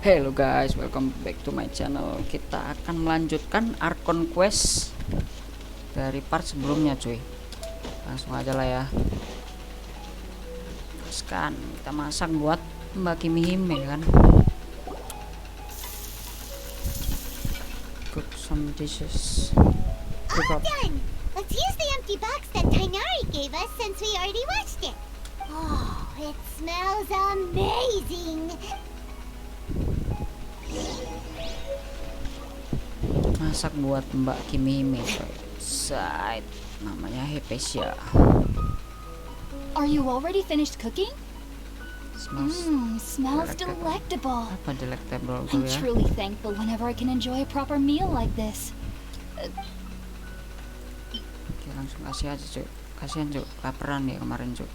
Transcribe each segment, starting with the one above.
Hello guys, welcome back to my channel. Kita akan melanjutkan ARCHON quest dari part sebelumnya cuy. Langsung aja lah ya. Terus kan kita masak buat Mbak Kimi Hime kan. Cook some dishes. All done! Let's use the empty box that Tainari gave us since we already washed it. Oh, it smells amazing! Masak buat Mbak Kimi Hime coy. Side namanya Hepesia. Are you already finished cooking? delectable. Smells delectable. Apa delectable I'm tuh ya? truly thankful whenever I can enjoy a proper meal like this. Oke, langsung kasih aja cuy. Kasihan cuy, laparan ya kemarin cuy.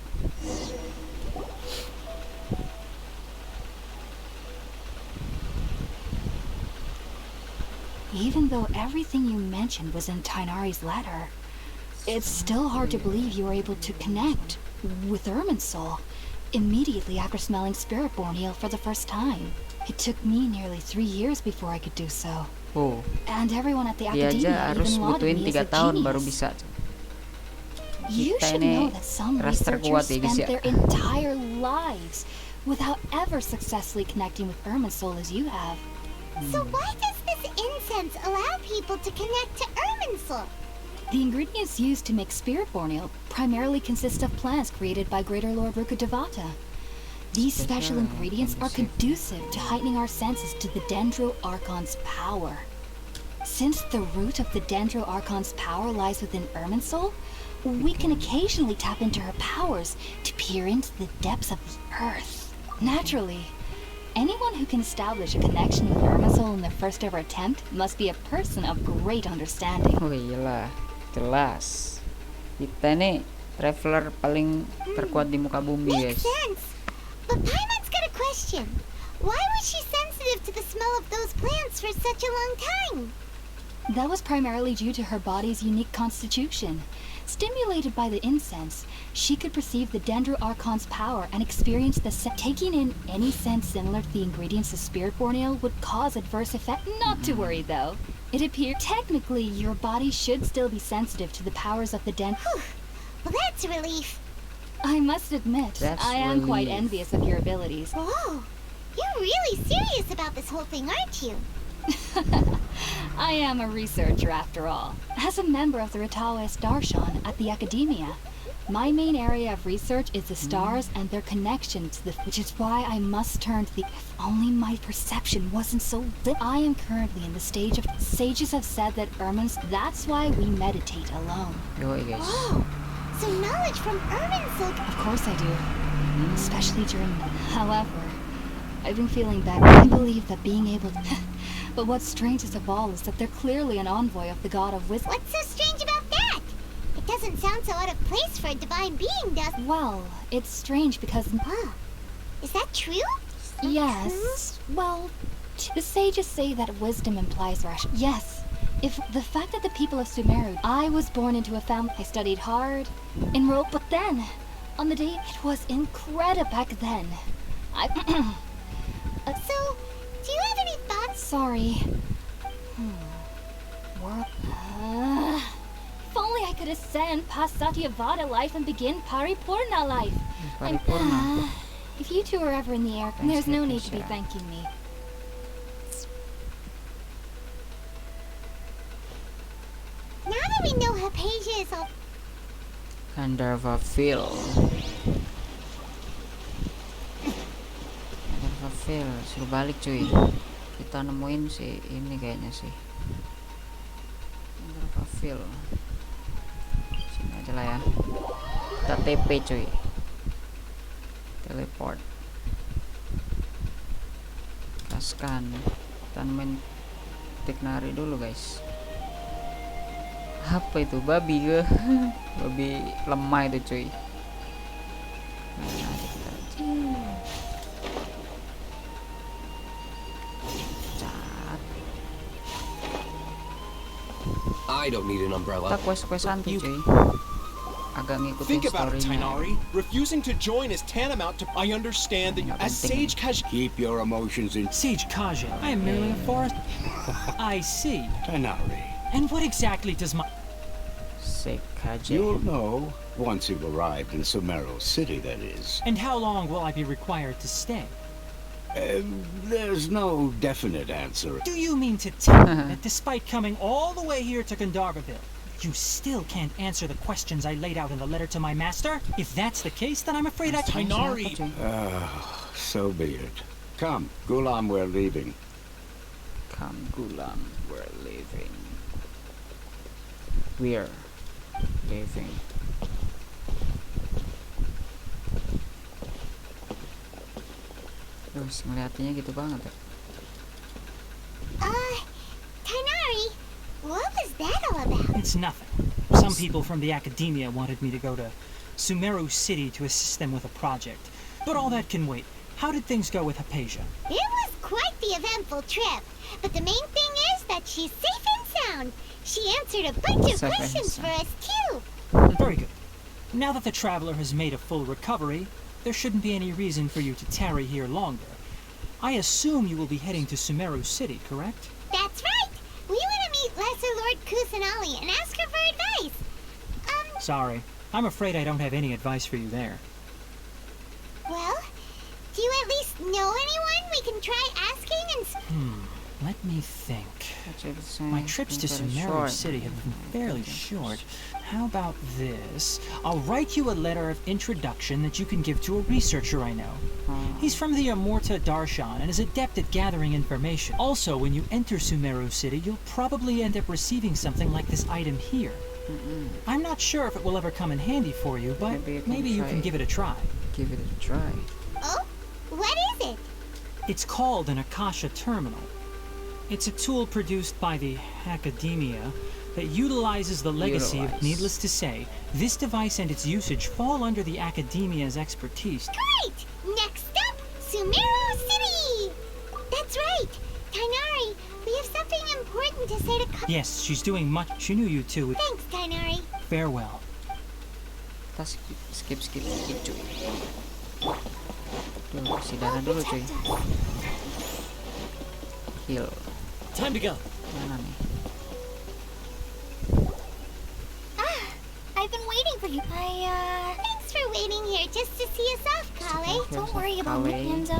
Even though everything you mentioned was in Tainari's letter, it's still hard to believe you were able to connect with Irminsul immediately after smelling Spirit Borneo for the first time. It took me nearly 3 years before I could do so. Oh, And everyone at the dia aja academia harus even lauded butuhin me 3 as a tahun baru genius. bisa cuy. You Kita should ini know that some ras terkuat ya researchers guys spent ya. their entire lives without ever successfully connecting with Irminsul as you have. So why does this incense allow people to connect to Irminsul? The ingredients used to make Spirit Borneo primarily consist of plants created by Greater Lord Rukkhadevata. These special ingredients are conducive to heightening our senses to the Dendro Archon's power. Since the root of the Dendro Archon's power lies within Irminsul, we can occasionally tap into her powers to peer into the depths of the earth. Naturally, anyone who can establish a connection with Irminsul in their first ever attempt must be a person of great understanding. Oh iyalah, jelas. Kita nih traveler paling terkuat di muka bumi Makes guys. sense. But Paimon's got a question. Why was she sensitive to the smell of those plants for such a long time? That was primarily due to her body's unique constitution. Stimulated by the incense, she could perceive the Dendro Archon's power and experience the taking in any scent similar to the ingredients of Spirit Borneo would cause adverse effect. Not to worry though. It appears technically your body should still be sensitive to the powers of the Dendro. Well, that's a relief. I must admit, That's I am quite relief. envious of your abilities. Whoa, you're really serious about this whole thing, aren't you? I am a researcher after all. As a member of the Ritaoist Darshan at the Academia, my main area of research is the stars and their connection to the, which is why I must turn to the, if only my perception wasn't so lit. I am currently in the stage of, sages have said that that's why we meditate alone. Yoi guys. Whoa, so knowledge from Irminsul. Of course I do, especially during, however, I've been feeling better. I believe that being able to, but what's strangest of all is that they're clearly an envoy of the god of wisdom. What's so strange about that? It doesn't sound so out of place for a divine being, does it? Well, it's strange because, Huh. Is that true? yes, well, the sages say that wisdom implies ration. Yes, if the fact that the people of Sumeru, I was born into a family, I studied hard, enrolled, but then, on the day, it was incredible back then. So, do you have any thoughts? Sorry. If only I could ascend past Satyavada life and begin Paripurna life. Paripurna. If you two are ever in the air, Thanks, there's no need to be Natasha. thanking me. Now that we know Hypatia is all... Gandharva Field. Gandharva Field, suruh balik cuy. Kita nemuin si ini kayaknya sih. Gandharva Field. Sini aja lah ya. Kita TP cuy. Teleport. Kaskan. Kita nemuin Teknari dulu guys. Apa itu babi ke? Babi lemah itu cuy. Nah, kita cat. I don't need an umbrella. Kita quest-questan tuh cuy. agak ngikutin Think about it, storynya. Tainari. Refusing to join is tantamount to. I understand that you, as Sage Kaj. Keep your emotions in. Sage Kaja, I am merely a forest. I see. Tainari. And what exactly does my... Sekaje. You'll know once you've arrived in Sumeru City, that is. And how long will I be required to stay? There's no definite answer. Do you mean to tell me that despite coming all the way here to Gandharvaville, you still can't answer the questions I laid out in the letter to my master? If that's the case, then I'm afraid I... Tainari. So be it. Come, Gulam, we're leaving. Come Gulam, we're leaving. We're leaving. Terus ngeliatinnya gitu banget ya. Tainari, what was that all about? It's nothing. Some people from the academia wanted me to go to Sumeru City to assist them with a project. But all that can wait. How did things go with Hypatia? It was quite the eventful trip, but the main thing is that she's safe and sound. She answered a bunch of Safe and questions for sound. us too. Very good. Now that the traveler has made a full recovery, there shouldn't be any reason for you to tarry here longer. I assume you will be heading to Sumeru City, correct? That's right. We want to meet Lesser Lord Kusanali and ask her for advice. Sorry, I'm afraid I don't have any advice for you there. Well, do you at least know anyone we can try asking and... Let me think. That's My trips to Sumeru City have been fairly short. How about this? I'll write you a letter of introduction that you can give to a researcher I know. He's from the Amorta Darshan and is adept at gathering information. Also, when you enter Sumeru City, you'll probably end up receiving something like this item here. I'm not sure if it will ever come in handy for you, but Maybe you can maybe you try can it. give it a try. Give it a try. Oh, what is it? It's called an Akasha Terminal. It's a tool produced by the academia that utilizes the legacy of, needless to say, this device and its usage fall under the academia's expertise. Great! Next up, Sumeru City! That's right! Tainari, we have something important to say to Yes, she's doing much. She knew you too. Thanks, Tainari. Farewell. Kita skip dikit cuy. Tuh, si darah dulu cuy. Heal. Time to go. Mana nih? I've been waiting for you. Thanks for waiting here just to see us off, Kale. Don't worry about me, and,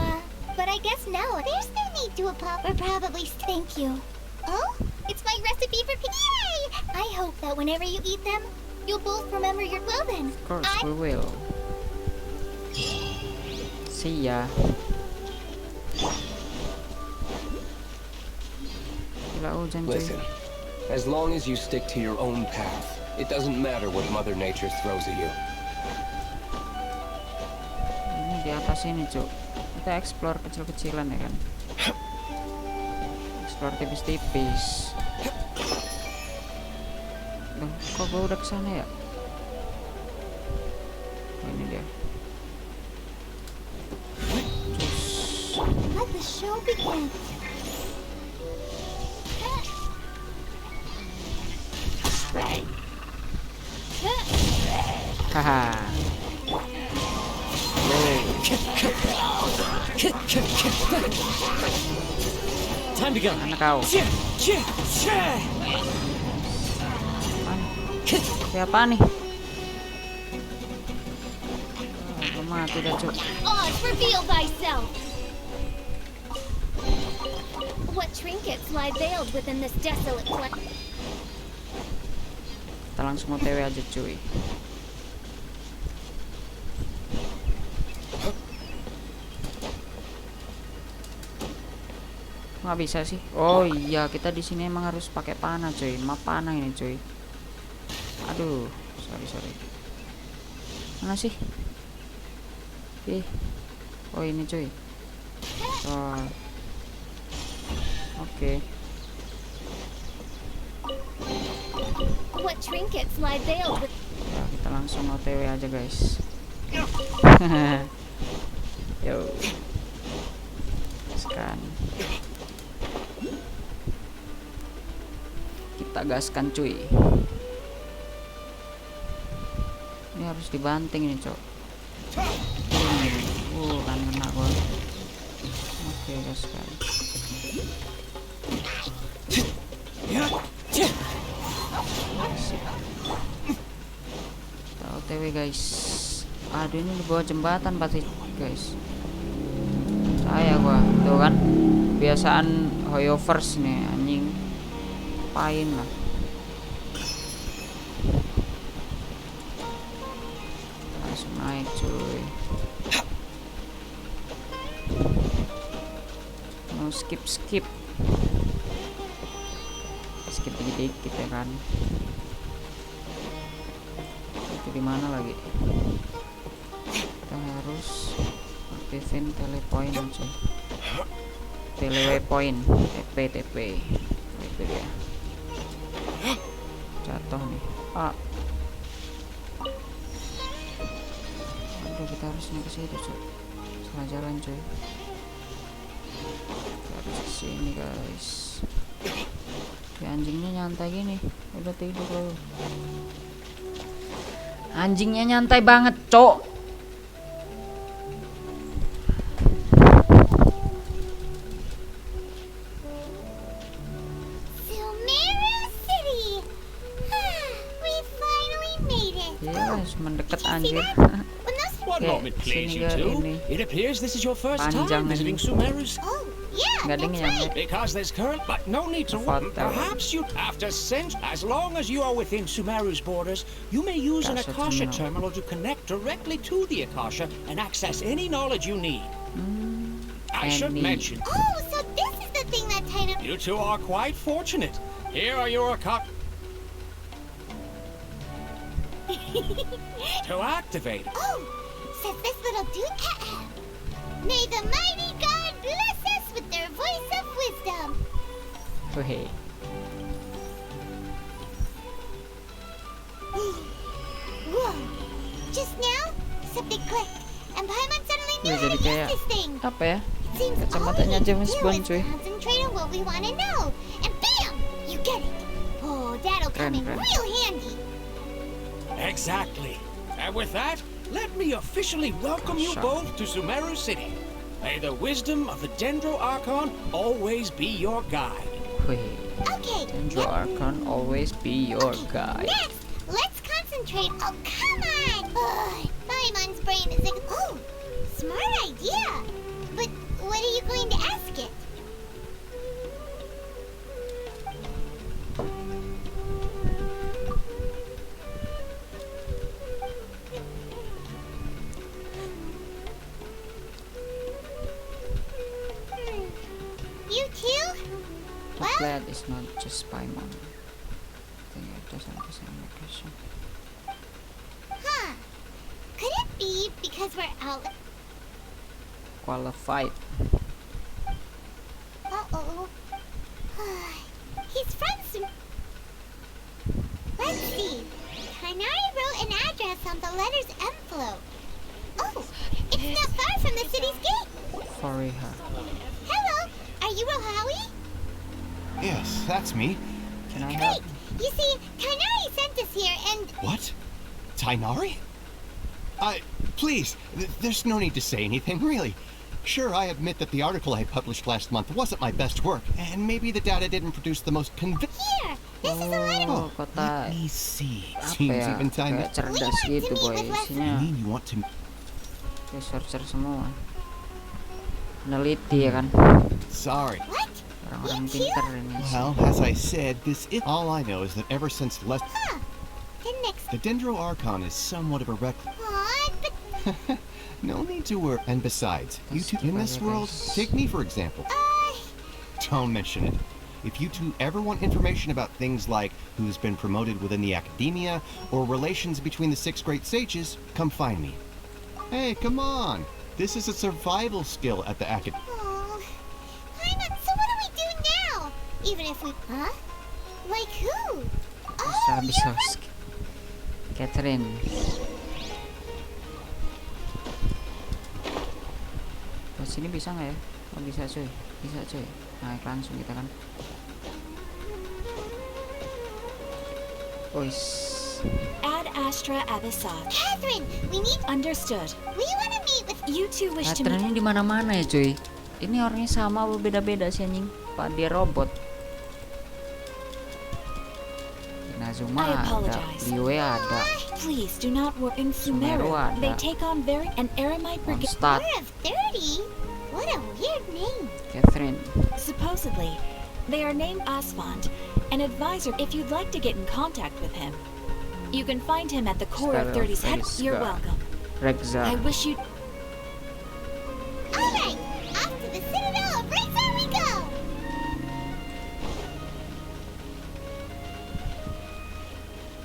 but I guess no. There's no need to apologize. We're probably... Thank you. Oh? It's my recipe for Yay! I hope that whenever you eat them, you'll both remember your then. Of course we will. See ya. Gila hujan cuy. Listen, as long as you stick to your own path, it doesn't matter what Mother Nature throws at you. Ini di atas ini cuy. Kita explore kecil-kecilan ya kan. Explore tipis-tipis. Loh, kok gua udah kesana ya? Oh, ini dia. Let the show begin. Haha. Time to go. Mana kau? Siapa nih? Belum mati dah cuy. Oz, reveal thyself! What trinkets lie veiled within this desolate place? Kita langsung OTW aja cuy. Nggak bisa sih. Oh iya, kita di sini emang harus pakai panah cuy. Map panah ini cuy. Aduh, sorry. Mana sih? Oh ini cuy. Oh. Oke. What trinkets lie veiled with... Ya, kita langsung OTW aja guys. Yo. Gaskan. Kita gaskan cuy. Ini harus dibanting nih, Cok. Kan kena gua. Oke, guys. Kita OTW, guys. Aduh, ini di bawah jembatan pasti, guys. Saya gua, tuh kan. Kebiasaan hoyovers nih, anjing. Pain lah. Langsung naik, cuy. Mau skip dikit ya kan. Itu di mana lagi? Kita harus aktifin telepoint, cuy. Telewaypoint, TP. Itu dia. Jatuh nih. Aduh, kita harusnya ke situ, cuy. Salah jalan, cuy. Kita harus ke sini, guys. Ya, anjingnya nyantai gini. Udah tidur loh. Anjingnya nyantai banget, Cok. Mendekat anjir. What moment please you two? It appears this is your first time visiting Sumeru. Oh, yeah, that's right. Because there's current, but no need to worry. Perhaps you have to send. As long as you are within Sumeru's borders, you may use an Akasha terminal to connect directly to the Akasha and access any knowledge you need. I should mention. Oh, so this is the thing that tied up. You two are quite fortunate. Here are your Akasha. To activate. Oh, says this little dude. May the mighty God bless us with their voice of wisdom. Hey. Whoa! Just now, something clicked, and Paimon suddenly knew how to use this thing. Apa ya? It seems all Kacamatanya we James need to Bond, do cuy. is concentrate on what we want to know, and bam! You get it. Oh, that'll come in real handy. Exactly. And with that, let me officially welcome you both to Sumeru City. May the wisdom of the Dendro Archon always be your guide. Okay. Dendro Archon always be your guide. Next, let's concentrate. Oh, come on! Paimon's brain is like, oh, smart idea. But what are you going to ask it? You too? Well, glad it's not just Paimon. I think it doesn't understand my question. Huh. Could it be because we're out? Qualified. Uh-oh. He's from Let's see. Kainari wrote an address on the letter's envelope. Oh, it's not far from the city's gate. Fariha. Hello, are you Rohawi? Yes, that's me. Can I Great. help? You see, Kainari sent us here and... What? Tainari? Please, there's no need to say anything, really. Sure, I admit that the article I published last month wasn't my best work, and maybe the data didn't produce the most convincing... Here, this is a letter. Oh, kota Let me see. apa Seems ya? even time. Kayak cerdas gitu, boy. Isinya You mean you want to... researcher semua. Peneliti ya kan? Sorry. What? Orang-orang pintar ini. Well, as I said, this is... All I know is that ever since Huh. The next... the Dendro Archon is somewhat of a recluse. Aw, but... No need to worry. And besides, you two in this world, take me for example. Don't mention it. If you two ever want information about things like who's been promoted within the academia or relations between the 6 great sages, come find me. Hey, come on. This is a survival skill at the academy. Oh, Paimon, so what do we do now? Even if we... Huh? Like who? Oh, Bisa you're right. Catherine. Ke sini bisa nggak ya? Oh, bisa cuy. Bisa cuy. Naik langsung kita kan. Add Astra Abyssal. Catherine, we need. Understood. We want to meet with. You two wish to Catherine meet. ini di mana-mana ya cuy. Ini orangnya sama apa beda-beda sih anjing? Pak dia robot. Inazuma I ada, apologize. BUAH ada, Please do not work in Sumeru Sumeru. ada. They take on very an Aramite brigade. Mondstadt, War of 30? What a weird name. Catherine. Supposedly, they are named Asfand, an advisor. If you'd like to get in contact with him, you can find him at the core of Star of 30's head. You're Feliska. welcome. Rexar. I wish you. Alright, off to the Citadel of Razor we go!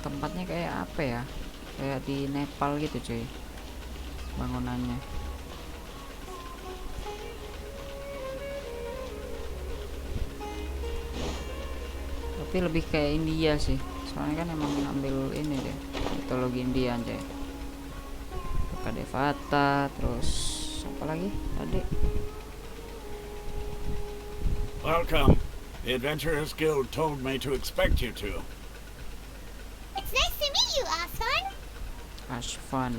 Tempatnya kayak apa ya? Kayak di Nepal gitu cuy. Bangunannya. Tapi lebih kayak India sih. Soalnya kan emang ngambil ini deh, mitologi India aja. Kadevata, terus apa lagi tadi? Welcome. The Adventurers Guild told me to expect you two. It's nice to meet you, Asfan. Ashfan.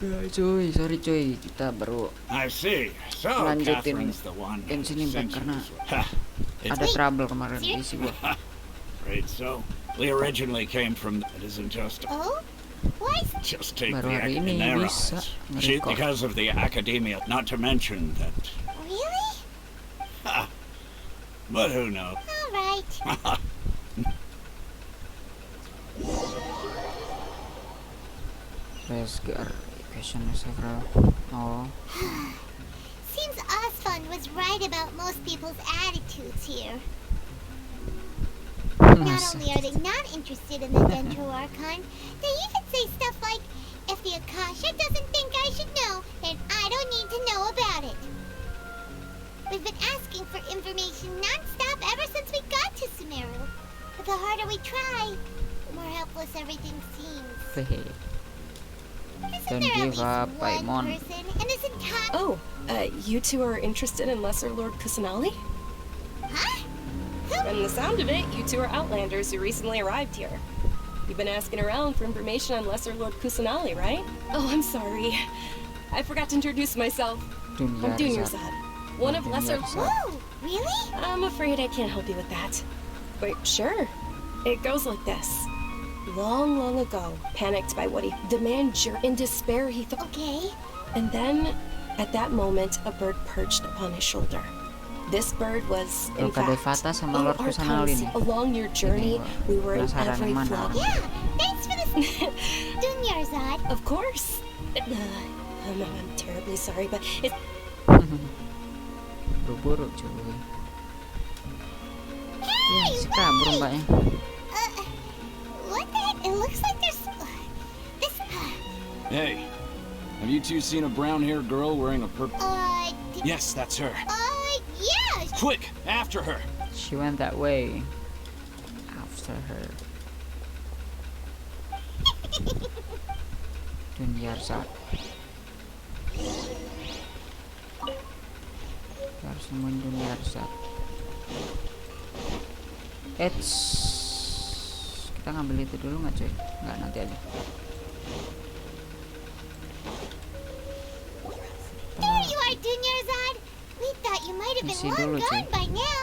Ya cuy, sorry cuy, kita baru I see. So, lanjutin Catherine's the one who GENSHIN Impact sent you karena this way. Ha, it's ada trouble kemarin di isi gua. afraid so. We originally came from. It isn't just. Oh? Why is Just take Baru the hari ini in their bisa eyes. nge-record. Because of the academia, not to mention that. really? But who knows? Alright. Resgar, question several. Oh, Seems Asfan was right about most people's attitudes here. Not only are they not interested in the Dendro Archon, they even say stuff like, if the Akasha doesn't think I should know, then I don't need to know about it. We've been asking for information non-stop ever since we got to Sumeru. But the harder we try, the more helpless everything seems. hehe. Isn't Don't there at give least up, one Paimon. person in this entire... Oh, you two are interested in Lesser Lord Kusanali? Huh? From the sound of it, you two are Outlanders who recently arrived here. You've been asking around for information on Lesser Lord Kusanali, right? Oh, I'm sorry. I forgot to introduce myself. I'm Dunia Dunyarzad, one of Lesser... Whoa, really? I'm afraid I can't help you with that. Wait, sure. It goes like this. Long, long ago, panicked by what he demanded, in despair he thought... Okay. And then, at that moment, a bird perched upon his shoulder. This bird was, in fact, Kadevata sama oh, Lord Kusanali Archon. nih. Along your journey, we were in Penasaran every yang mana? flock. Yeah, thanks for this. Dunyarzad. Of course. I'm terribly sorry, but it's... Buru-buru cuy. Ya, Hey, si kabur wait! mbaknya. What the heck? It looks like there's... this... Hey, have you two seen a brown-haired girl wearing a purple... Yes, that's her. Yeah! Quick, after her. She went that way. After her. Dunyarzad. Kita harus nemuin Dunyarzad. Kita ngambil itu dulu nggak cuy? Nggak, nanti aja. There you are, Dunyarzad! We thought you might have been Isi long dulu, gone cuy. by now.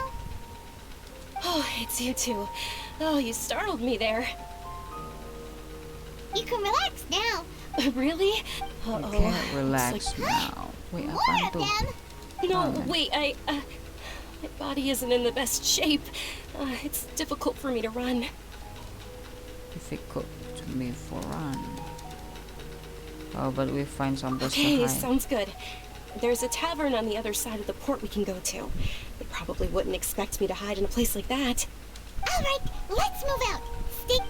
Oh, it's you two. Oh, you startled me there. You can relax now. Really? You Uh-oh. can't It's relax like- now. Wait, More apaan of tuh? them. No, Oh, man. wait, my body isn't in the best shape. It's difficult for me to run. Difficult to me for run. How about we find some place to Okay, hide? sounds good. There's a tavern on the other side of the port we can go to. They probably wouldn't expect me to hide in a place like that. Alright, let's move out. Stick.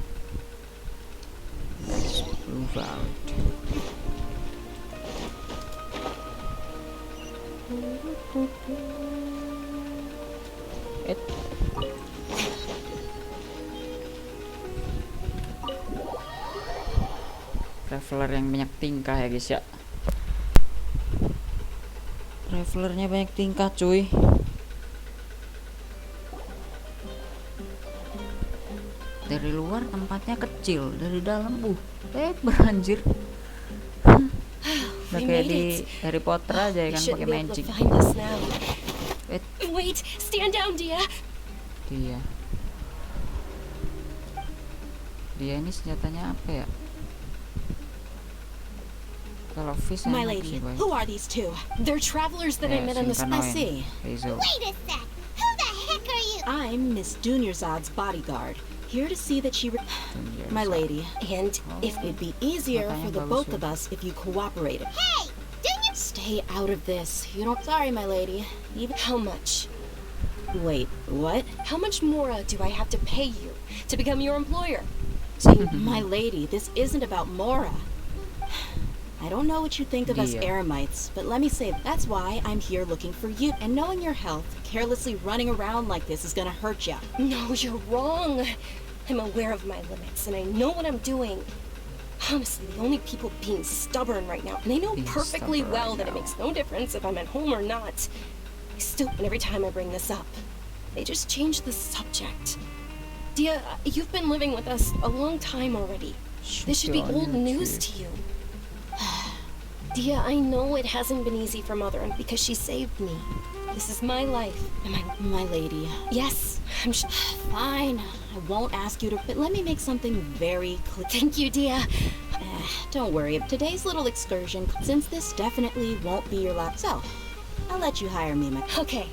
Let's move out. Traveler yang banyak tingkah ya guys ya. Travelernya banyak tingkah cuy. dari luar tempatnya kecil, dari dalam lebar anjir. Udah kayak di Harry Potter aja ya kan, pakai magic. Wait, stand down, Dia. Dia ini senjatanya apa ya? Kalau fish My lady, who are these two? They're travelers that I met on the MISI. Wait a sec. Who the heck are you? I'm Miss Dunyarzad's bodyguard, here to see that she. My lady, and if it'd be easier for the both of us if you cooperated. Hey, Dunya! Stay out of this. You don't. Sorry, my lady. Even how much? Wait, what? How much more do I have to pay you to become your employer? My lady, this isn't about Mora. I don't know what you think of us eremites, but let me say that's why I'm here looking for you. And knowing your health, carelessly running around like this is gonna hurt you. No, you're wrong. I'm aware of my limits, and I know what I'm doing. Honestly, the only people being stubborn right now, and they know perfectly well that it makes no difference if I'm at home or not. And every time I bring this up, they just change the subject. Dia, you've been living with us a long time already. This should be old news to you. Dia, I know it hasn't been easy for Mother because she saved me. This is my life. Am I, my lady? Yes, I'm fine. I won't ask you to, but let me make something very clear. Thank you, Dia. Don't worry. Today's little excursion, since this definitely won't be your last, so I'll let you hire me, my. Okay,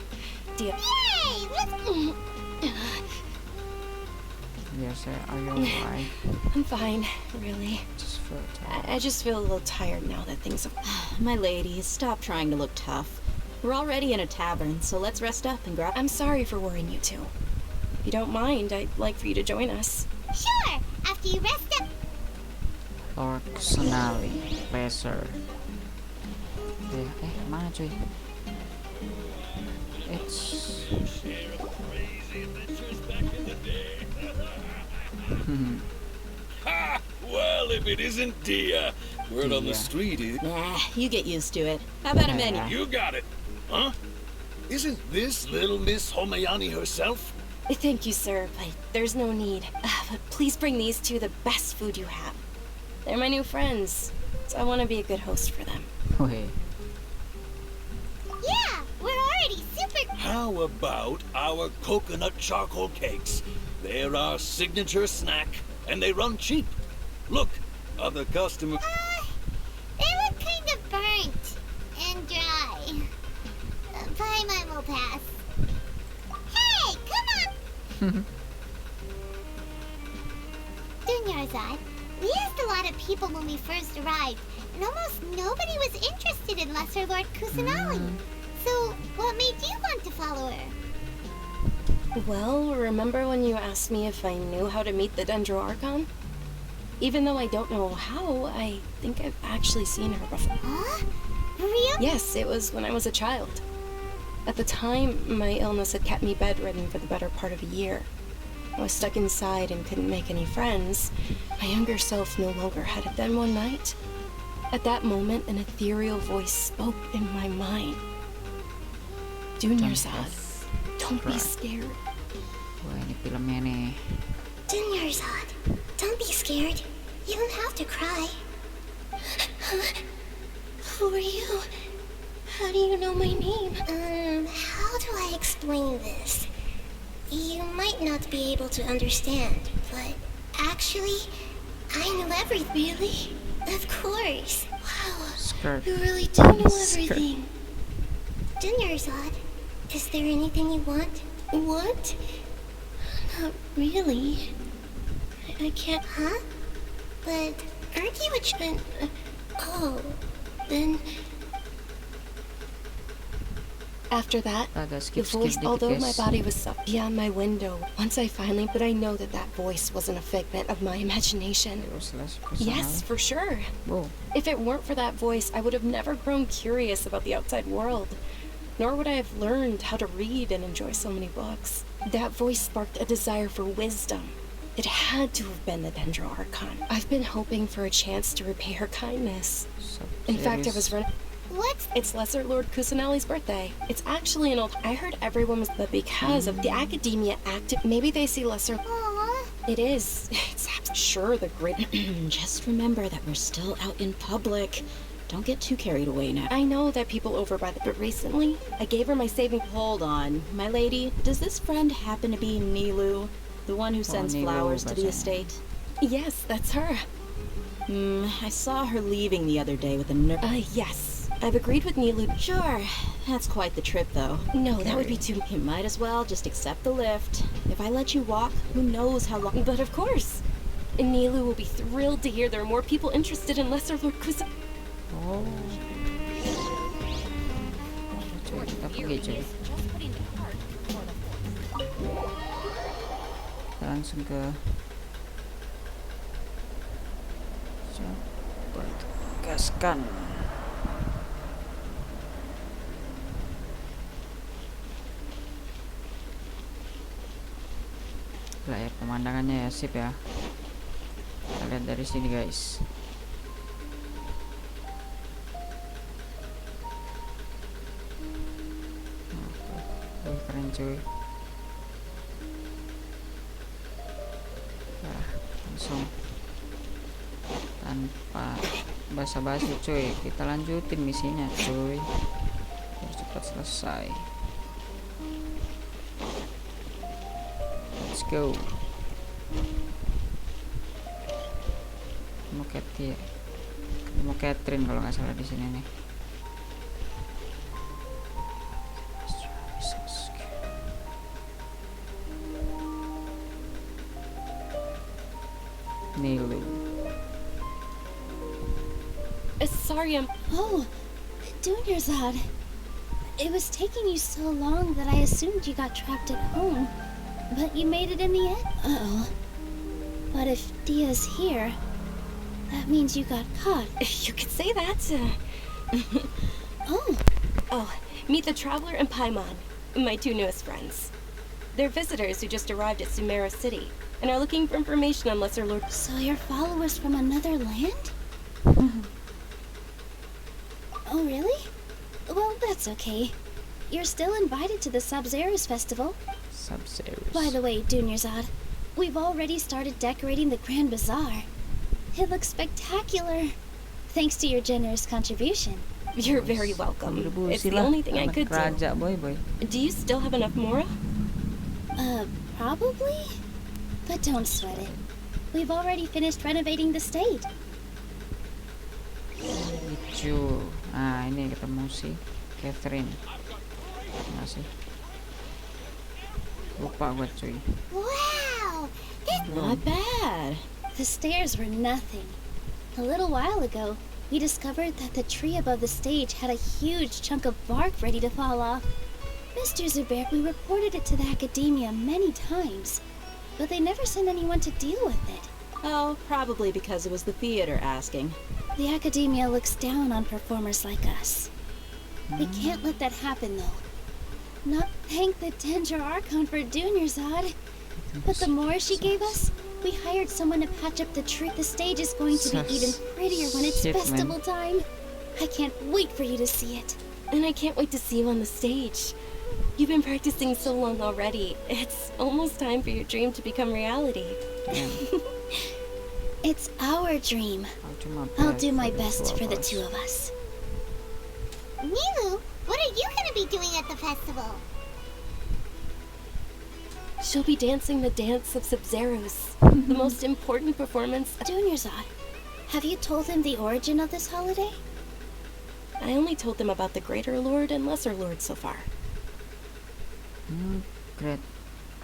Dia. Yay! Let's. Yes, are you alright? I'm fine, really. Just feel tired. I just feel a little tired now that things have. My lady, stop trying to look tough. We're already in a tavern, so let's rest up and grab. I'm sorry for worrying you two. If you don't mind, I'd like for you to join us. Sure, after you rest up. Personally, pleasure. Mana cuy? It's. Ha! Well, if it isn't Dia, word on the street is. Nah, you get used to it. How about a menu? You got it. Huh? Isn't this little Miss Homayani herself? Thank you, sir, but there's no need. But please bring these two the best food you have. They're my new friends, so I want to be a good host for them. Okay. Yeah, we're already super. How about our coconut charcoal cakes? They're our signature snack, and they run cheap. Look, other customers. They look kind of burnt and dry. Paimon will pass. Hey, come on! Dunyarzad, we asked a lot of people when we first arrived, and almost nobody was interested in Lesser Lord Kusanali. So, what made you want to follow her? Well, remember when you asked me if I knew how to meet the Dendro Archon? Even though I don't know how, I think I've actually seen her before. Huh? Really? Yes, it was when I was a child. At the time, my illness had kept me bedridden for the better part of a year. I was stuck inside and couldn't make any friends. My younger self no longer had it. Then one night, at that moment, an ethereal voice spoke in my mind. Dunyarzad, don't be scared. Wah, ini filmnya nih. Dunyarzad, don't be scared. You don't have to cry. Who are you? How do you know my name? How do I explain this? You might not be able to understand, but actually, I know everything. Really? Of course. Wow, Skirt. you really do know everything. Dunyarzad, is there anything you want? What? Not really. I can't. Huh? But Aren't you a Oh, then. After that, the voice, although my body was up beyond my window, once I finally, but I know that that voice wasn't a figment of my imagination. Yes, for sure. Whoa. If it weren't for that voice, I would have never grown curious about the outside world, nor would I have learned how to read and enjoy so many books. That voice sparked a desire for wisdom. It had to have been the Dendro Archon. I've been hoping for a chance to repay her kindness. In fact, I was running. What? It's Lesser Lord Kusanali's birthday. It's actually an old. I heard everyone was, but because of the academia active, maybe they see Lesser. Aww. It is. It's sure the great... Just remember that we're still out in public. Don't get too carried away now. I know that people over by the... But recently, I gave her my saving... Hold on. My lady, does this friend happen to be Nilu? The one who sends flowers to the estate? Yes, that's her. I saw her leaving the other day with a yes. I've agreed with Nilu. Sure. That's quite the trip, though. No, that would be too... You might as well just accept the lift. If I let you walk, who knows how long... But of course. Nilu will be thrilled to hear there are more people interested in Lesser Lord Kusa... Oh. Coba kita pergi coba. Kita langsung ke coba gaskan. Lah ya, pemandangannya ya sip ya. Kita lihat dari sini guys. Keren cuy. Nah, langsung tanpa basa-basi cuy, kita lanjutin misinya cuy biar cepat selesai. Let's go. Mau Catherine kalau nggak salah di sini nih. Nilu. Sorry, Oh, Dunyarzad. It was taking you so long that I assumed you got trapped at home. But you made it in the end? Uh-oh. But if Dia's here, that means you got caught. You could say that. Oh, meet the Traveler and Paimon, my two newest friends. They're visitors who just arrived at Sumeru City and are looking for information on Lesser Lord... So you're followers from another land? Oh, really? Well, that's okay. You're still invited to the Sub-Zerus Festival. Sub-Zerus. By the way, Dunyarzad, we've already started decorating the Grand Bazaar. It looks spectacular. Thanks to your generous contribution. You're very welcome. It's the only thing I could do. Boy. Do you still have enough Mora? Probably? But don't sweat it. We've already finished renovating the stage. Lucu. Nah, ini ketemu si Catherine. Masih. Lupa gue cuy. Wow! Not bad. The stairs were nothing. A little while ago, we discovered that the tree above the stage had a huge chunk of bark ready to fall off. Mr. Zubair, we reported it to the academia many times, but they never sent anyone to deal with it. Oh, probably because it was the theater asking. The academia looks down on performers like us. We can't let that happen, though. Not thank the Dendra Archon for Dunyarzad. But the more she gave us, we hired someone to patch up the tree. The stage is going to be even prettier when it's festival time. I can't wait for you to see it. And I can't wait to see you on the stage. You've been practicing so long already. It's almost time for your dream to become reality. It's our dream. I'll do my best for the two of us. Nilu, what are you gonna be doing at the festival? She'll be dancing the dance of Sub-Zerus, the most important performance. Dunyarzad, have you told him the origin of this holiday? I only told them about the Greater Lord and Lesser Lord so far.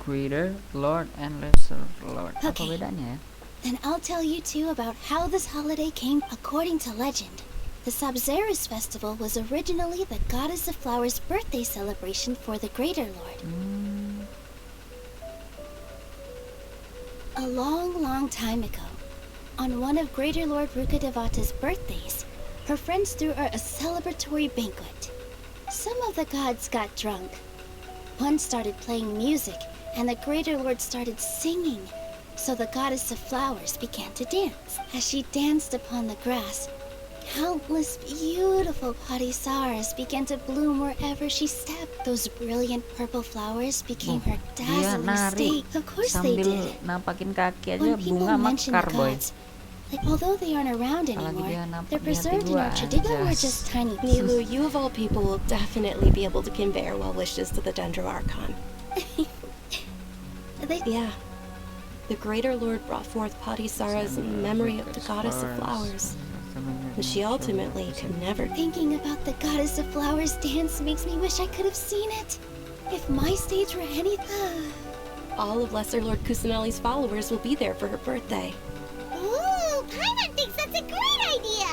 Greater Lord and Lesser Lord. Okay. Apa bedanya ya? Then I'll tell you two about how this holiday came. According to legend, the Sub-Zerus festival was originally the Goddess of Flowers' birthday celebration for the Greater Lord. A long, long time ago, on one of Greater Lord Rukkhadevata's birthdays, her friends threw her a celebratory banquet. Some of the gods got drunk. One started playing music, and the Greater Lord started singing. So the Goddess of Flowers began to dance. As she danced upon the grass, Countless beautiful Padisaras began to bloom wherever she stepped. Those brilliant purple flowers became her Dia dazzling nari state. Of course they sambil did. nampakin kaki aja When people bunga mention the mekar boy. gods, like although they aren't around Apalagi dia anymore, nampak they're di hati preserved in gua, our tradition. We're anjas. just tiny Nilu, you of all people will definitely be able to convey our well wishes to the Dendro Archon. Yeah. The Greater Lord brought forth Padisara's in memory of the Goddess of Flowers. But she ultimately could never... Thinking about the Goddess of Flowers dance makes me wish I could have seen it. If my stage were anything... All of Lesser Lord Kusanali's followers will be there for her birthday. Ooh, Paimon thinks that's a great idea!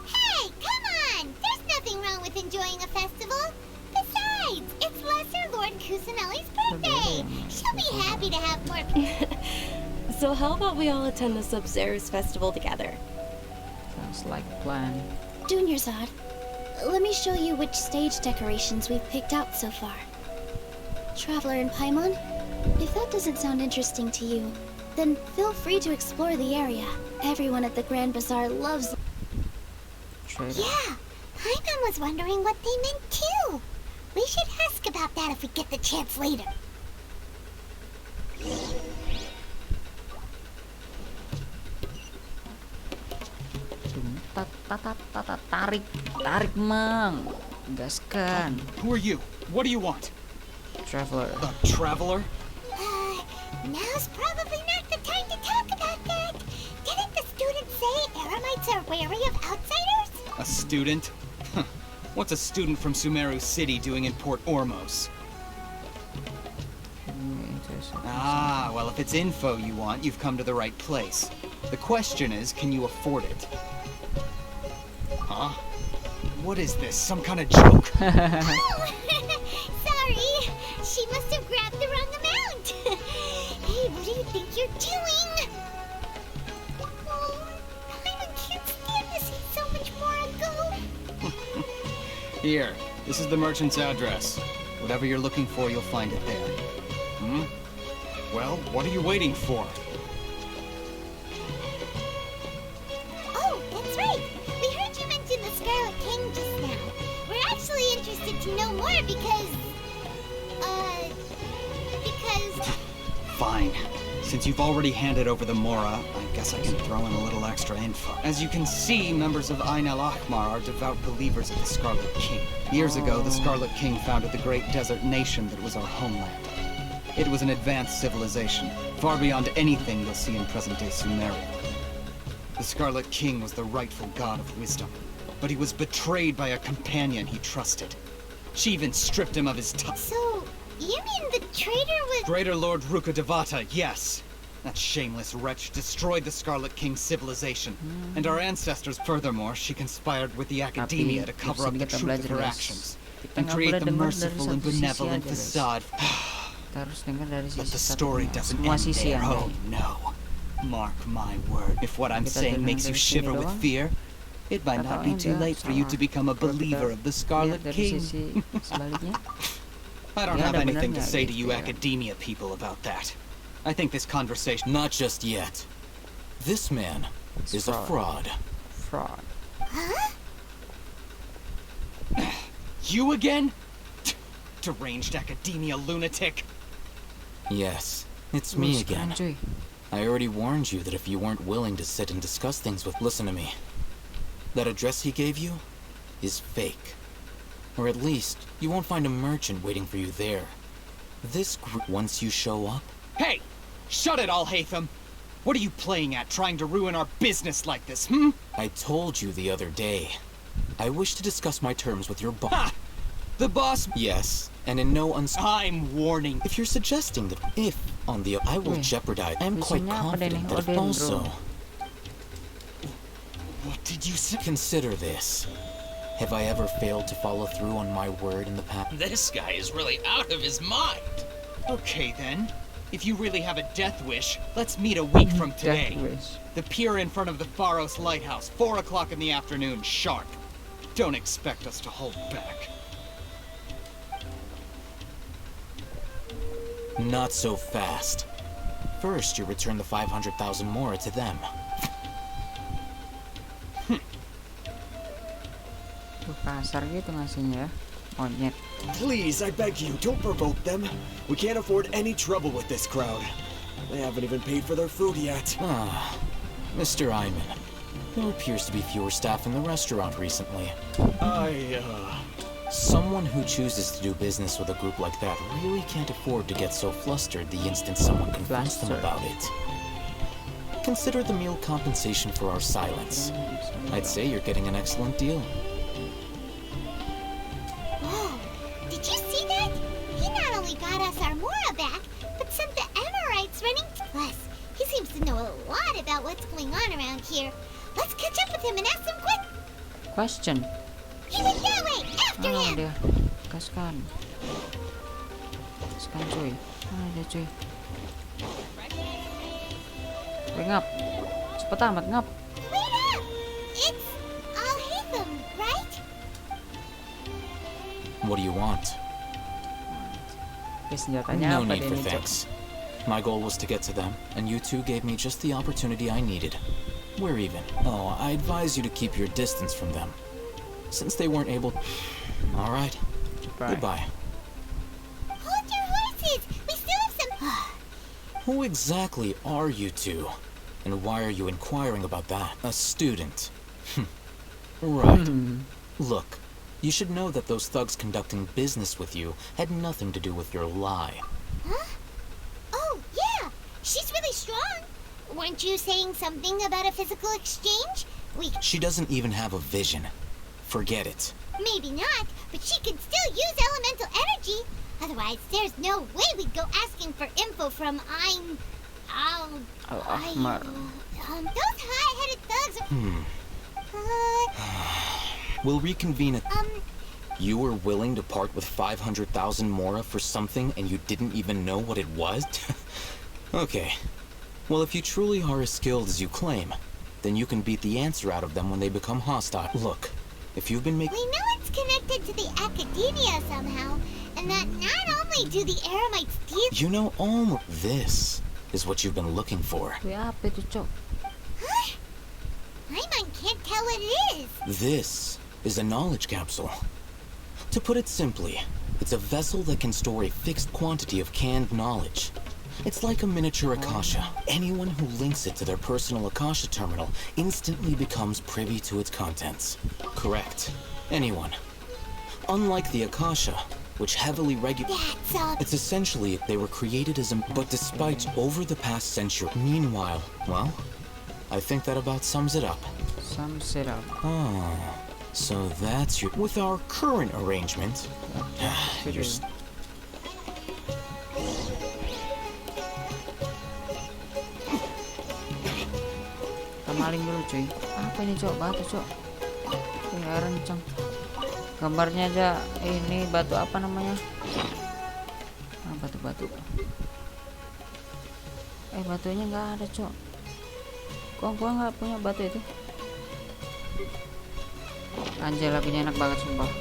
Hey, come on! There's nothing wrong with enjoying a festival. Besides, it's Lesser Lord Kusanali's birthday. She'll be happy to have more people. So how about we all attend the Sub-Zero's festival together? Sounds like a plan. Dunyarzad, let me show you which stage decorations we've picked out so far. Traveler and Paimon, if that doesn't sound interesting to you, then feel free to explore the area. Everyone at the Grand Bazaar loves... Yeah, Paimon was wondering what they meant too. We should ask about that if we get the chance later. Tarik mang, gaskan. Who are you? What do you want? Traveler. A traveler? Now's probably not the time to talk about that. Didn't the student say Eremites are wary of outsiders? A student? Huh. What's a student from Sumeru City doing in Port Ormos? Ah, well, if it's info you want, you've come to the right place. The question is, can you afford it? Huh? What is this? Some kind of joke? Oh, sorry. She must have grabbed the wrong amount. Hey, what do you think you're doing? Oh, I can't stand to see so much more go. Here, this is the merchant's address. Whatever you're looking for, you'll find it there. Hmm? Well, what are you waiting for? Oh, that's right. We heard you mention the Scarlet King just now. We're actually interested to know more because... Fine. Since you've already handed over the Mora, I guess I can throw in a little extra info. As you can see, members of Ain al-Ahmar are devout believers of the Scarlet King. Years ago, the Scarlet King founded the great desert nation that was our homeland. It was an advanced civilization, far beyond anything you'll see in present-day Sumeria. The Scarlet King was the rightful god of wisdom, but he was betrayed by a companion he trusted. She even stripped him of his title. So, you mean the traitor was... Greater Lord Rukkhadevata, yes. That shameless wretch destroyed the Scarlet King's civilization. And our ancestors, furthermore, she conspired with the academia to cover up the truth of her actions and create the merciful and benevolent facade. But the story doesn't end there. Oh no. Mark my word. If what I'm saying makes you shiver with fear, it might not be too late for you to become a believer of the Scarlet King. I don't have anything to say to you academia people about that. I think this conversation... Not just yet. This man is a fraud. Fraud. Huh? You again? Deranged academia lunatic. Yes, it's me again. I already warned you that if you weren't willing to sit and discuss things with... Listen to me. That address he gave you is fake. Or at least, you won't find a merchant waiting for you there. This group, once you show up... Hey! Shut it, Al-Haytham! What are you playing at, trying to ruin our business like this, hmm? I told you the other day. I wish to discuss my terms with your boss. Ha! The boss? Yes, and in no I'm warning. If you're suggesting that if, on the... I will jeopardize... I am quite confident that if also... What did you say? Consider this. Have I ever failed to follow through on my word in the past? This guy is really out of his mind. Okay then. If you really have a death wish, let's meet a week from today. The pier in front of the Pharos Lighthouse, 4 o'clock in the afternoon, sharp. Don't expect us to hold back. Not so fast. First, you return the 500,000 Mora to them. Kasar gitu ngasihnya ya. Monyet. Please, I beg you, don't provoke them. We can't afford any trouble with this crowd. They haven't even paid for their food yet. Ah, Mr. Iman. There appears to be fewer staff in the restaurant recently. Someone who chooses to do business with a group like that really can't afford to get so flustered the instant someone confronts them about it. Consider the meal compensation for our silence. I'd say you're getting an excellent deal. Whoa, did you see that? He not only got us our Mora back, but sent the Amorites running. Plus, he seems to know a lot about what's going on around here. Let's catch up with him and ask him Question. He went that way, after him! Dia. Gaskan. Gaskan cuy. Mana dia cuy? Wih, ngap. Cepet amat ngap. Wait up! It's Al-Haytham, right? What do you want? Senjatanya No apa need dia for nih, Cok? thanks. My goal was to get to them, and you two gave me just the opportunity I needed. We're even. Oh, I advise you to keep your distance from them, since they weren't able. All right. Goodbye. Hold your horses! We still have some. Who exactly are you two? And why are you inquiring about that? A student. Right. Look, you should know that those thugs conducting business with you had nothing to do with your lie. Huh? Oh, yeah! She's really strong! Weren't you saying something about a physical exchange? She doesn't even have a vision. Forget it. Maybe not, but she can still use elemental energy. Otherwise, there's no way we'd go asking for info from those high-headed thugs are... We'll reconvene at... You were willing to part with 500,000 Mora for something and you didn't even know what it was? Okay. Well, if you truly are as skilled as you claim, then you can beat the answer out of them when they become hostile. Look, if you've been making... We know it's connected to the academia somehow, and that not only do the Eremites deal... You know, this is what you've been looking for. Huh? Paimon can't tell what it is. This is a knowledge capsule. To put it simply, it's a vessel that can store a fixed quantity of canned knowledge. It's like a miniature Akasha. Anyone who links it to their personal Akasha terminal instantly becomes privy to its contents. Correct. Anyone. Unlike the Akasha, which heavily it's essentially they were created as a... But despite over the past century... Meanwhile, well, I think that about sums it up. Sums it up. Oh, so that's your... With our current arrangement... You're... Maling dulu cuy. Apa ini cok? Batu cok. Ya rencang. Gambarnya aja ini batu apa namanya? Batu-batu. Batunya nggak ada cok. Kok gua nggak punya batu itu? Anjir lagunya enak banget sumpah.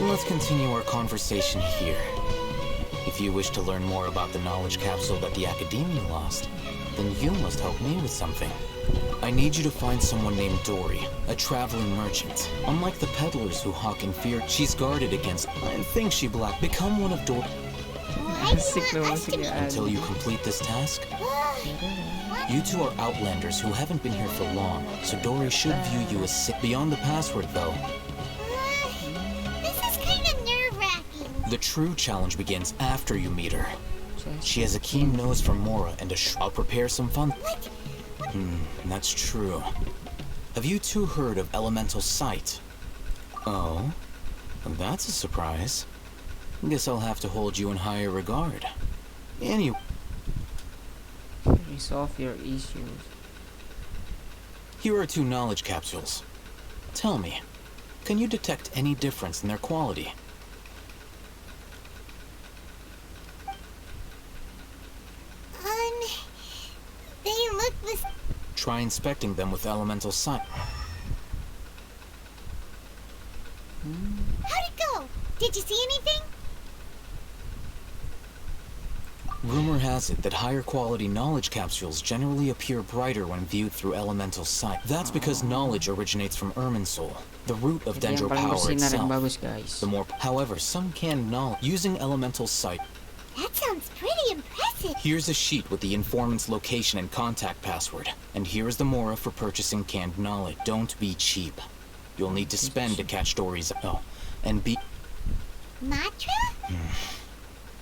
Let's continue our conversation here. If you wish to learn more about the knowledge capsule that the Academia lost, then you must help me with something. I need you to find someone named Dory, a traveling merchant. Unlike the peddlers who hawk in fear, she's guarded against and thinks she black. Become one of Dory. Until you complete this task. You two are outlanders who haven't been here for long, so Dory should view you as sick. Beyond the password, though. The true challenge begins after you meet her. She has a keen nose for Mora and I'll prepare some fun. That's true. Have you two heard of elemental sight? Oh, that's a surprise. Guess I'll have to hold you in higher regard. Anyway. Resolve your issues. Here are 2 knowledge capsules. Tell me, can you detect any difference in their quality? They look this. Try inspecting them with elemental sight. How'd it go? Did you see anything? Rumor has it that higher quality knowledge capsules generally appear brighter when viewed through elemental sight. That's because knowledge originates from Irminsul, the root of Jadi yang Dendro paling power bersinar yang itself. bagus, guys. The more, however, some canned knowledge using elemental sight. That sounds pretty impressive. Here's a sheet with the informant's location and contact password. And here's the mora for purchasing canned knowledge. Don't be cheap. You'll need to spend to catch stories. Oh, and be... Matra?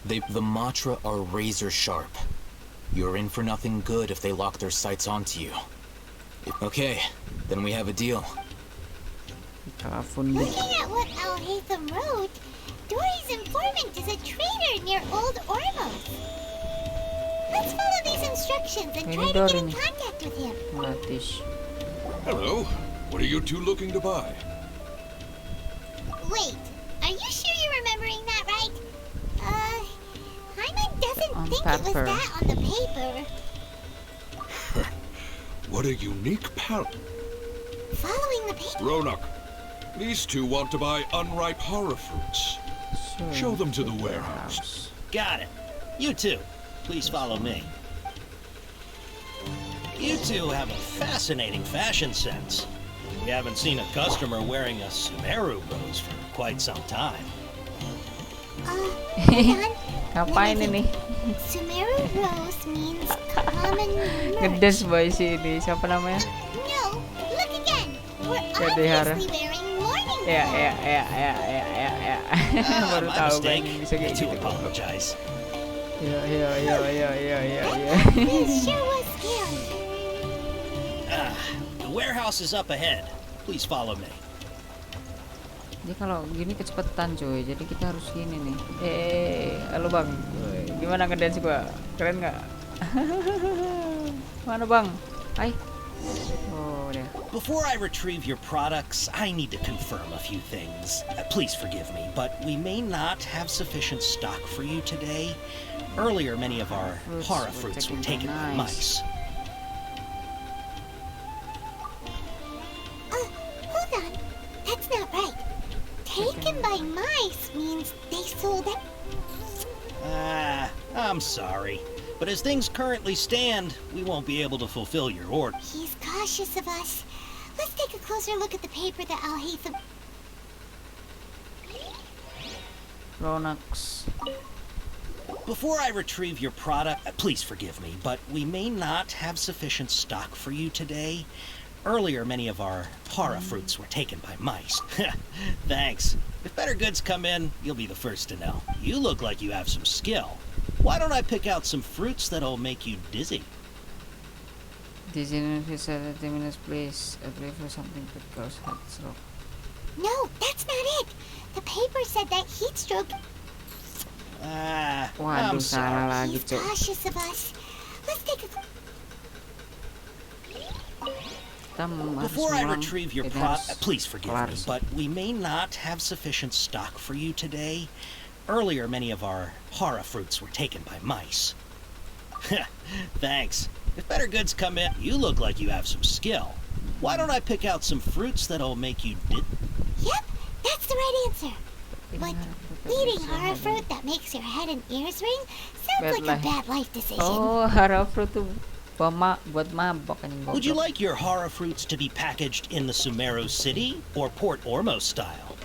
The Matra are razor sharp. You're in for nothing good if they lock their sights onto you. Okay, then we have a deal. Looking at what Al-Haytham wrote, Dory's informant is a traitor near Old Ormos. Let's follow these instructions and try to get in contact with him. Hello. What are you two looking to buy? Wait, are you sure you're remembering that right? Hyman doesn't think it was that on the paper. What a unique pal. Following the paper. Ronak, these two want to buy unripe horror fruits. Show them to the warehouse. Got it. You two, please follow me. You two have a fascinating fashion sense. We haven't seen a customer wearing a Sumeru rose for quite some time. Ngapain ini? Sumeru rose means common merch. Ngedes boy si ini. Siapa namanya? No, look again. We're Kadehara. obviously wearing mourning Ya. Baru My tahu mistake. kan bisa I kayak do gitu. apologize. Ya. This sure was scary. The warehouse is up ahead. Please follow me. Jadi kalau gini kecepatan cuy. Jadi kita harus gini nih. Halo bang. Gimana ngedance gua? Keren nggak? Mana bang? Hai. Oh udah. Before I retrieve your products, I need to confirm a few things. Please forgive me, but we may not have sufficient stock for you today. Earlier, many of our hara fruits were taken by mice. Hold on. That's not right. Taken by mice means they sold it. I'm sorry. But as things currently stand, we won't be able to fulfill your order. He's cautious of us. Let's take a closer look at the paper that Al-Haytham... Ronax. Before I retrieve your product, please forgive me, but we may not have sufficient stock for you today. Earlier, many of our hara fruits were taken by mice. Thanks. If better goods come in, you'll be the first to know. You look like you have some skill. Why don't I pick out some fruits that'll make you dizzy? Dizziness is 30 minutes, please. I prefer something that causes heat stroke. No, that's not it. The paper said that heat stroke... I'm sorry. He's cautious of us. Let's take a... Before I retrieve your product, please forgive me, but we may not have sufficient stock for you today. Earlier, many of our hara fruits were taken by mice. Thanks. If better goods come in, you look like you have some skill. Why don't I pick out some fruits that'll make you Yep, that's the right answer. But eating hara fruit that makes your head and ears ring sounds like a bad life decision. Oh, hara fruit tuh buat mabok anjing. Would you like your hara fruits to be packaged in the Sumeru City or Port Ormos style?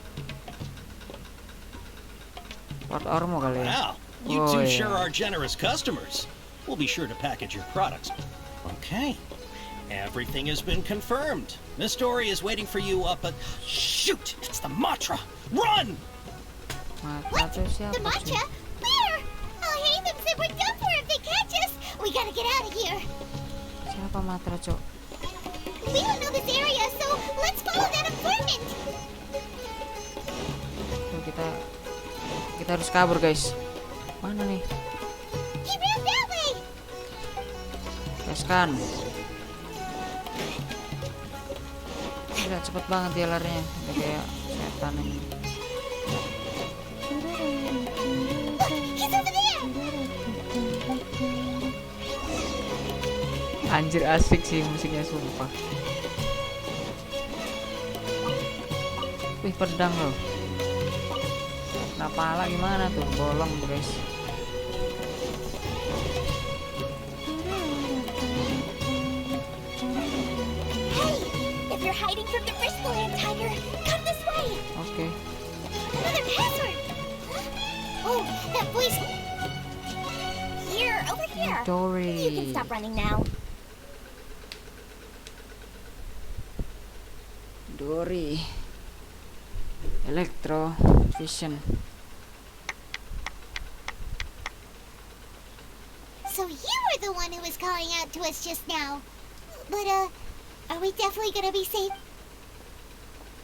Port Ormo kali ya. Wow, you two sure are generous customers. We'll be sure to package your products. Okay, everything has been confirmed. Miss Dory is waiting for you up at... Shoot, it's the Matra! Run! What? The Matra? Where? Al-Haytham said we're done for if they catch us. We gotta get out of here. Siapa Matra, Cok? We don't know this area, so let's follow that informant. Tuh, kita harus kabur, guys. Mana nih? He ran that way. Gaskan. Gila, cepet banget dia larinya. Udah kayak setan ini. He's over there. Anjir asik sih musiknya sumpah. Wih pedang loh. Nah pala gimana tuh bolong guys. hiding from the Wristland Tiger. Come this way. Okay. Another password. Oh, that voice. Here, over here. Dory. You can stop running now. Dory. Electro Vision. So you were the one who was calling out to us just now. But, are we definitely gonna be safe?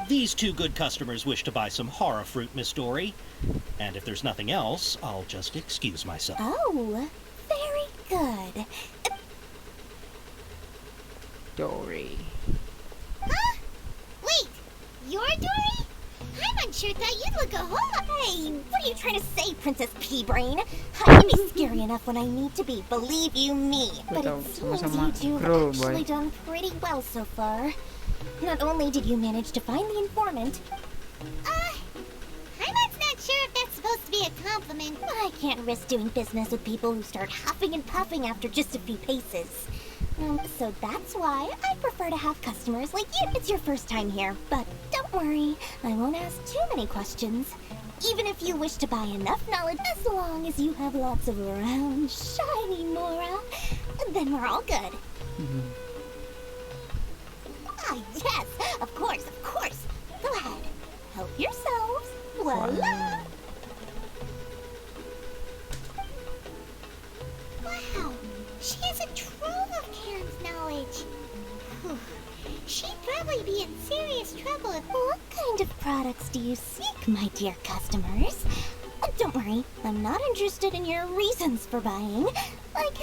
These two good customers wish to buy some horror fruit, Miss Dory. And if there's nothing else, I'll just excuse myself. Oh, very good. Dory. Huh? Wait, you're Dory? I'm unsure thought you'd look a whole lot. Hey, what are you trying to say, Princess Pea-Brain? I can be scary enough when I need to be, believe you me. But it seems you two have actually done pretty well so far. Not only did you manage to find the informant... I'm not sure if that's supposed to be a compliment. I can't risk doing business with people who start huffing and puffing after just a few paces. So that's why I prefer to have customers like you. It's your first time here, but don't worry, I won't ask too many questions. Even if you wish to buy enough knowledge, as long as you have lots of round, shiny Mora, then we're all good. Ah, yes, of course, of course. Go ahead, help yourselves. Voila! Wow, she has a trove of Karen's knowledge. Whew. She'd probably be in serious trouble if... What kind of products do you seek, my dear customers? Don't worry, I'm not interested in your reasons for buying. Like,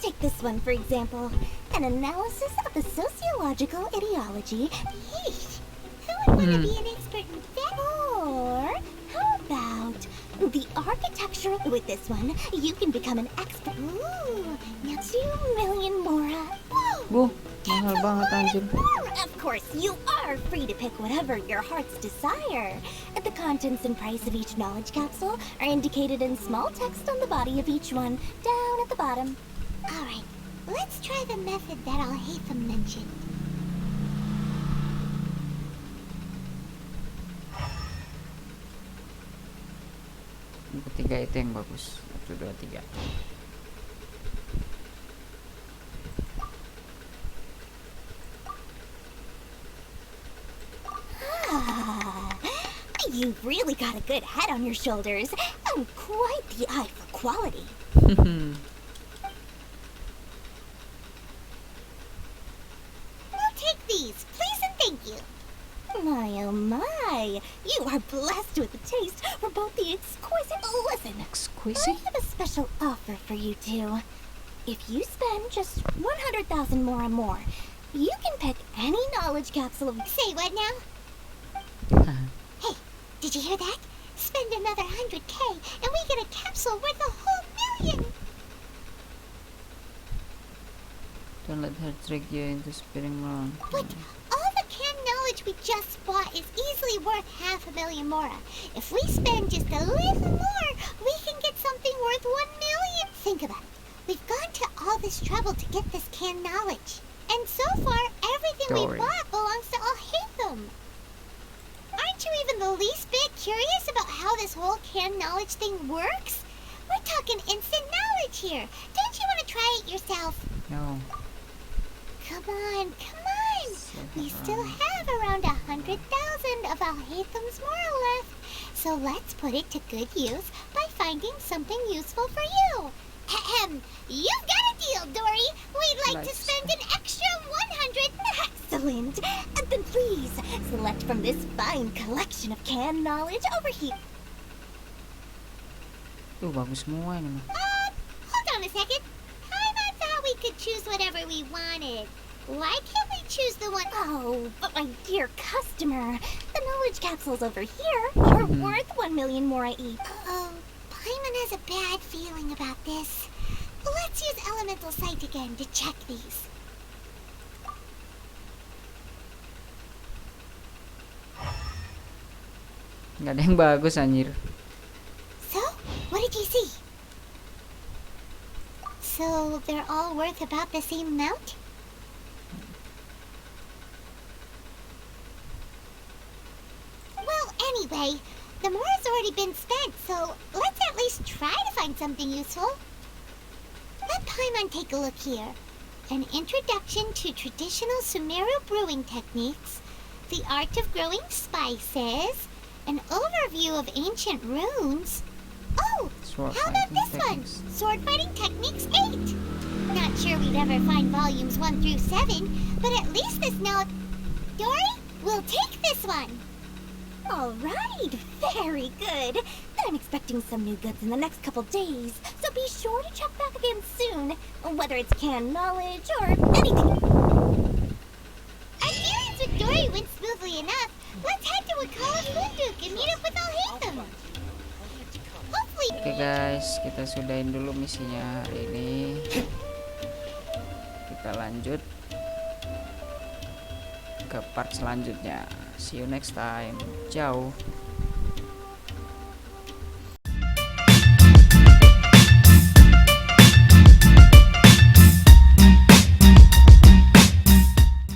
take this one, for example. An analysis of the sociological ideology. Yeesh, who would want to be an expert in that? Or, how about the architecture? With this one, you can become an expert. Ooh, now 2 million Mora. Whoa! Mahal banget anjir. Of course, you are free to pick whatever your heart's desire. The contents and price of each knowledge capsule are indicated in small text on the body of each one, down at the bottom. Alright, let's try the method that Al-Haytham mentioned. Yang ketiga itu yang bagus. 1, 2, 3. You've really got a good head on your shoulders, and quite the eye for quality. We'll take these, please and thank you. My, oh my, you are blessed with a taste for both the exquisite... Listen, exquisite? I have a special offer for you two. If you spend just 100,000 more, you can pick any knowledge capsule of... Say what now? Hey, did you hear that? Spend another 100K and we get a capsule worth a whole million! Don't let her trick you into spinning around. But all the canned knowledge we just bought is easily worth 500,000 Mora. If we spend just a little more, we can get something worth 1 million! Think about it. We've gone to all this trouble to get this canned knowledge. And so far, everything we bought belongs to Al-Haytham. Aren't you even the least bit curious about how this whole canned knowledge thing works? We're talking instant knowledge here. Don't you want to try it yourself? No. Come on. We still have around 100,000 of Al-Haytham's Mora left. So let's put it to good use by finding something useful for you. Ahem. You've got a deal, Dory. We'd like to spend an extra 100. Excellent. Then please, select from this fine collection of canned knowledge over here. Bagus semua ini mah. Hold on a second. I thought we could choose whatever we wanted. Why can't we choose the one? Oh, but my dear customer, the knowledge capsules over here are worth 1 million Mora each. Oh, Paimon has a bad feeling about this. Let's use Elemental Sight again to check these. Nggak ada yang bagus anjir. So, what did you see? So, they're all worth about the same amount? Anyway, the more's already been spent, so let's at least try to find something useful. Let Paimon take a look here. An introduction to traditional Sumeru brewing techniques, the art of growing spices, an overview of ancient runes. Oh, how about this one? Sword fighting techniques 8. Not sure we'd ever find volumes 1 through 7, but at least this note. Dory, we'll take this one. Alright, very good. I'm expecting some new goods in the next couple days, so be sure to check back again soon, whether it's canned knowledge or anything. Our dealings with Dory went smoothly enough. Let's head to Wakala's Munduk and meet up with Al-Haytham. Hopefully. Oke guys, kita sudahin dulu misinya hari ini. Kita lanjut ke part selanjutnya. See you next time. Ciao.